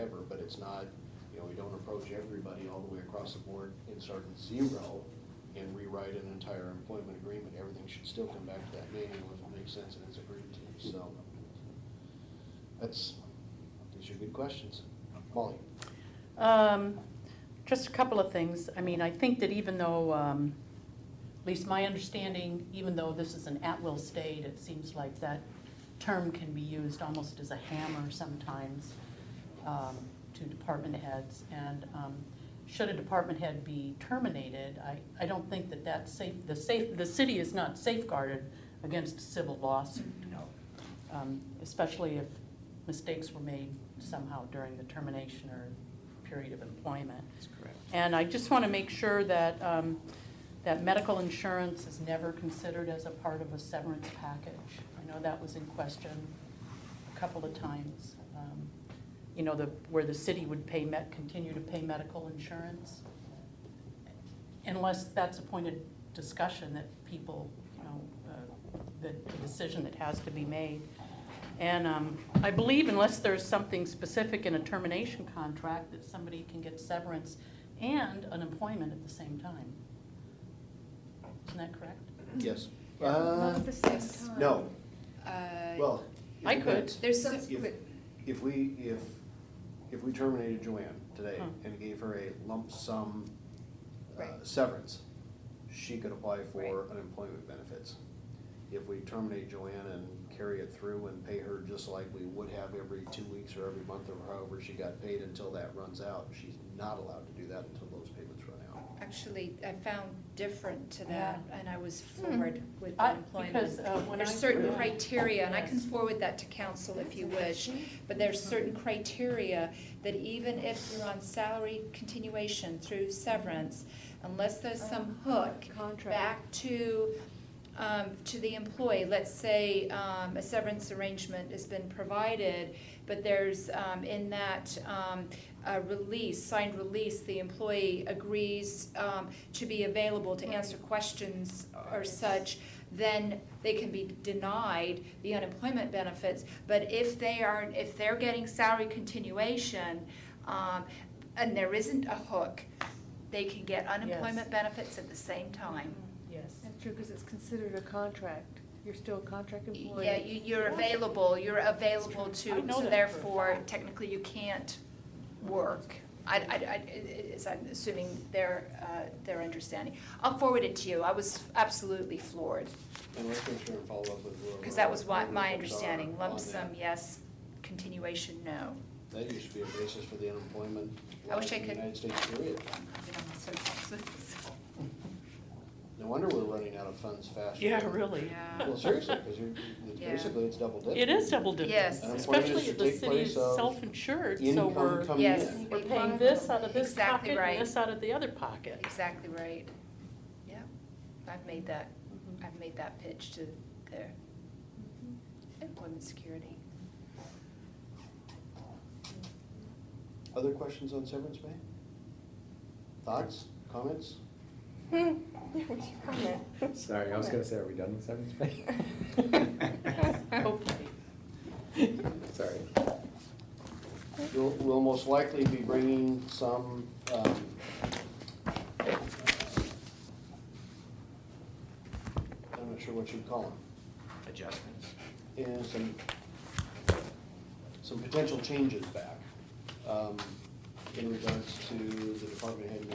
whatever, but it's not, you know, we don't approach everybody all the way across the board and start at zero and rewrite an entire employment agreement. Everything should still come back to that manual if it makes sense and it's agreed to, so. These are good questions. Molly? Just a couple of things. I mean, I think that even though, at least my understanding, even though this is an at-will state, it seems like that term can be used almost as a hammer sometimes to department heads. And should a department head be terminated, I don't think that that's safe. The city is not safeguarded against a civil lawsuit. No. Especially if mistakes were made somehow during the termination or period of employment. That's correct. And I just want to make sure that, that medical insurance is never considered as a part of a severance package. I know that was in question a couple of times. You know, where the city would continue to pay medical insurance. Unless that's a point of discussion that people, you know, the decision that has to be made. And I believe unless there's something specific in a termination contract that somebody can get severance and unemployment at the same time. Isn't that correct? Yes. Not at the same time. No. Well. I it could. depends. There's some, If we terminated Joanne today Huh. and gave her a lump sum Right. severance, she could apply for Right. unemployment benefits. If we terminate Joanne and carry it through and pay her just like we would have every 2 weeks or every month or however she got paid until that runs out, she's not allowed to do that until those payments run out. actually, I found different to that, and I was floored with I- employment. because, when There's I- certain yeah. criteria, and I can Yes. forward that to council if you wish, but there's certain criteria that even if you're on salary continuation through severance, unless there's some hook Contract. back to the employee, let's say a severance arrangement has been provided, but there's in that signed release, the employee agrees to be available to answer questions or such, then they can be denied the unemployment benefits. But if they're getting salary continuation and there isn't a hook, they can get unemployment benefits at the same time. Yes. That's true, because it's considered a contract. You're still a contract employee. Yeah, you're available I to, know so that for a therefore, fact. technically you can't work. I'm assuming their understanding. I'll forward it to you. I was absolutely floored, And let's make sure and follow up with Will. because that was what my Are understanding. on Lump that. sum, yes, continuation, no. That used to be a basis for the unemployment I wish I in the could- United States, period. You know, so- No wonder we're running out of funds faster. Yeah, really. Yeah. Well, seriously, because Yeah. basically it's double dipping. It is double dipping. Yes. Especially Unemployment if the should take city is place of self-insured, so Income we're coming Yes. in. we're paying this out of this Exactly pocket right. and this out of the other pocket. Exactly right. Yeah, I've made that pitch to their employment security. Other questions on severance pay? Thoughts, comments? There was your comment. Sorry, I was gonna say, are we done with severance pay? Hopefully. Sorry. We'll most likely be bringing some, I'm not sure what you'd call them, Adjustments. and some potential changes back in regards to the department head